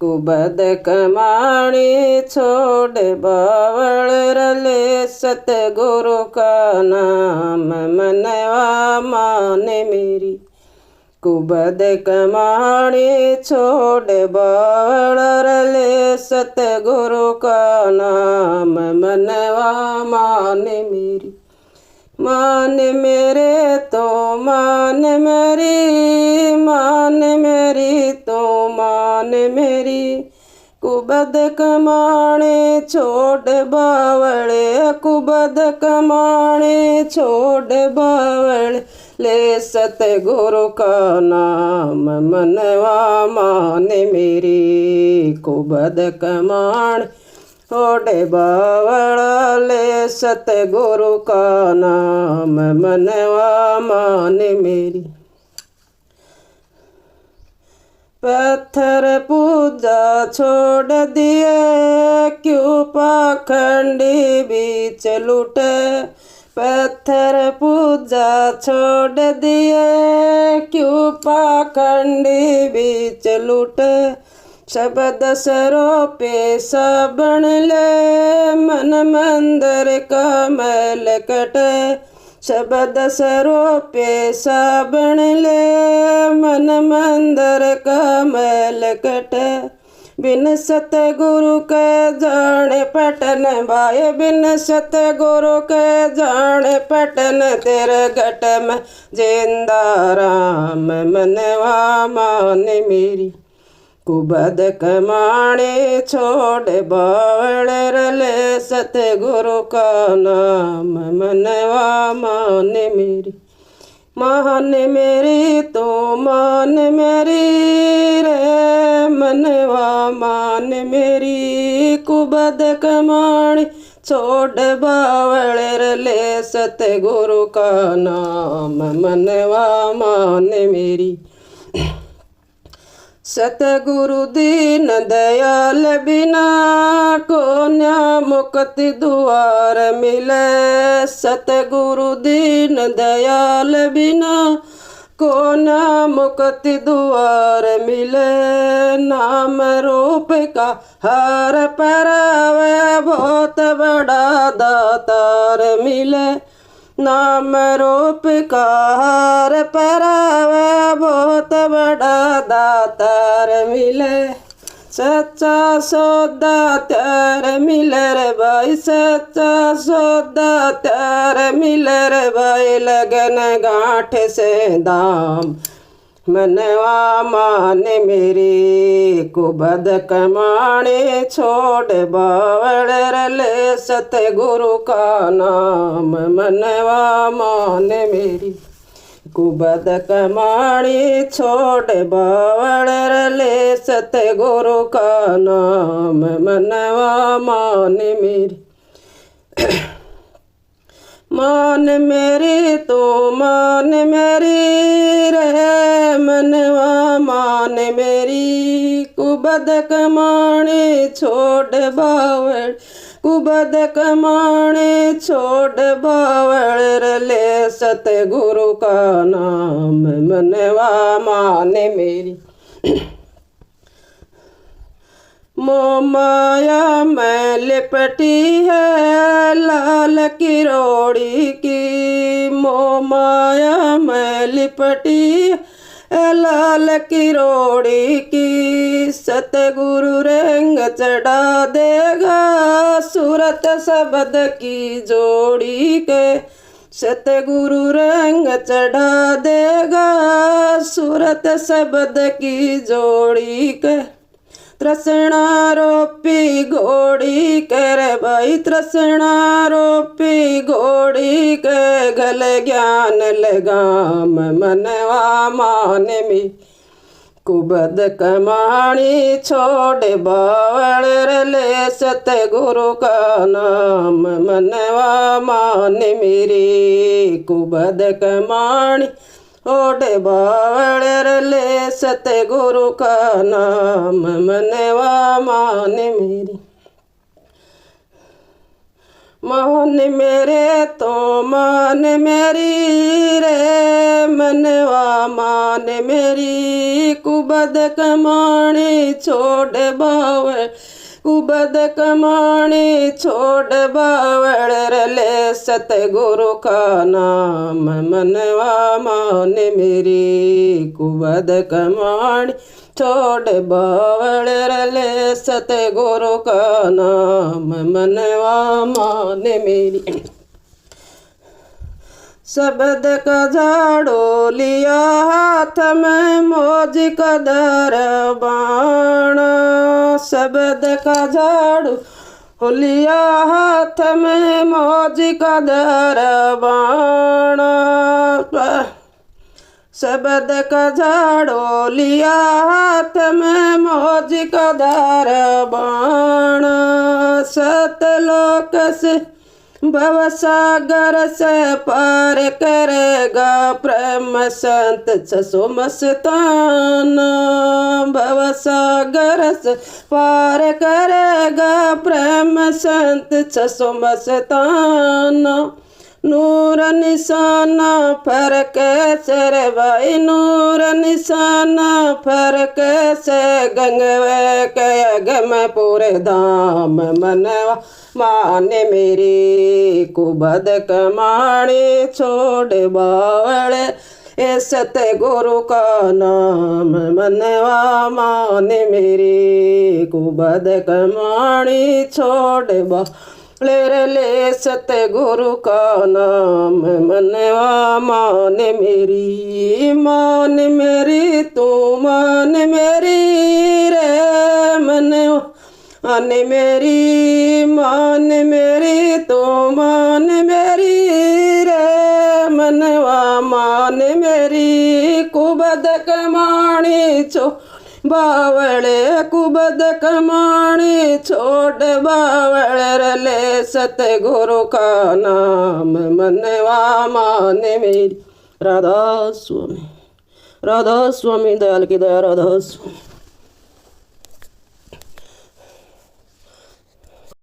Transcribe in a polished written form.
कुबद कमाणी छोड़ बावल रले सतगुरु का नाम मनवा माने मेरी। कुबद कमाणी छोड़ बावल रले सतगुरु का नाम मनवा माने मेरी। मान मेरे तो मान मेरी, मान मेरी तो मान मेरी। कुबद कमाणे छोड़ बावले, कुबद कमाणे छोड़ बावले ले सतगुरु का नाम मनवा माने मेरी। कुबद कमाण छोड़े बावड़ा ले सतगुरु का नाम मनवा माने मेरी। पत्थर पूजा छोड़ दिए क्यों पाखंडी बीच लूटे। पत्थर पूजा छोड़ दिए क्यों पाखंडी बीच लूटे। शब्द सरों पे साबण ले मन मंदिर का मैल कटे। शब्द सरों पे साबण ले मन मंदिर का मैल कटे। बिन सतगुरु के जाने पटन भाई, बिन सतगुरु के जाने पटन तेरे घट में जिंदा राम मनवा माने मेरी। कुबद कमाणे छोड़ बावल रले सतगुरु का नाम मनवा माने मेरी। मान मेरी तो मान मेरी रे मनवा मान मेरी। कुबद कमाणी छोड़ बावल रले सतगुरु का नाम मनवा माने मेरी। सतगुरु दीन दयाल बिना कोन्या मुक्ति द्वार मिले। सतगुरु दीन दयाल बिना कोन्या मुक्ति द्वार मिले। नाम रूप का हर परावे बहुत बड़ा दातार मिले। नाम रूप का हर परावे बहुत बड़ा दातार मिले। सच्चा सौदा त्यार मिले रे भाई, सच्चा सौदा त्यार मिले रे भाई। लगन गांठ से दाम मनवा माने मेरी। कुबद कमाणे छोड़ बावल रले सतगुरु का नाम मनवा माने मेरी। कुबद कमाणी छोड़ बावल रले सतगुरु का नाम मनवा माने मेरी। मान मेरी तो मान मेरी रे मनवा मान मेरी। कुबद कमाणे छोड़ बावल, कुबद कमाणे छोड़ बावल रले सतगुरु का नाम मनवा माने मेरी। मोह माया में लिपटी है लाल किरोड़ी की। मोह माया में लिपटी है लाल किरोड़ी की। सतगुरु रंग चढ़ा देगा सूरत शब्द की जोड़ी के। सतगुरु रंग चढ़ा देगा सूरत शब्द की जोड़ी के। तृष्णा रोपी घोड़ी कर भाई, तृष्णा रोपी घोड़ी के गल ज्ञान लगाम मनवा माने में। कुबद कमाणी छोड़ बावल रले सतगुरु का नाम मनवा माने मेरी। कुबद कमाणी छोड़ बावल रले सतगुरु का नाम मनवा माने मेरी। मान मेरे तो मान मेरी रे मनवा मान मेरी कुबद कमाणी छोड़ बावड़ कुबद कमाणी छोड़ बावड़ रले सतगुरु का नाम मनवा मान मेरी कुबद कमाणी छोड़ बावड़ रले सतगुरु का नाम मनवा मान मेरी। शब्द का झाड़ू लिया हाथ में मौज का दरबान शब्द का झाड़ू लिया हाथ में मौज का दरबान शब्द का झाड़ू लिया हाथ में मौज का दरबान सतलोक से भवसागर से पार करेगा प्रेम संत छसो मस्तान भवसागर से पार करेगा प्रेम संत छसो मस्तान नूर निशाना फर्क से रे भाई नूर निशाना फर्क से गंगवे के अगम पूरे धाम मनवा माने मेरी कुबद कमाणी छोड़ बावड़ ए सतगुरु का नाम मनवा माने मेरी कुबद कमाणी छोड़ बावड़ ले सतगुरु का नाम मनवा मान मेरी तू मान मेरी रे मनवा मान मेरी तू मान मेरी रे मनवा मान मेरी कुबद कमाणी छो बावड़े कुबद कमाणी छोड़ बावड़ रले सतगुरु का नाम मनवा मान मेरी। राधा स्वामी दयाल की दया राधा स्वामी।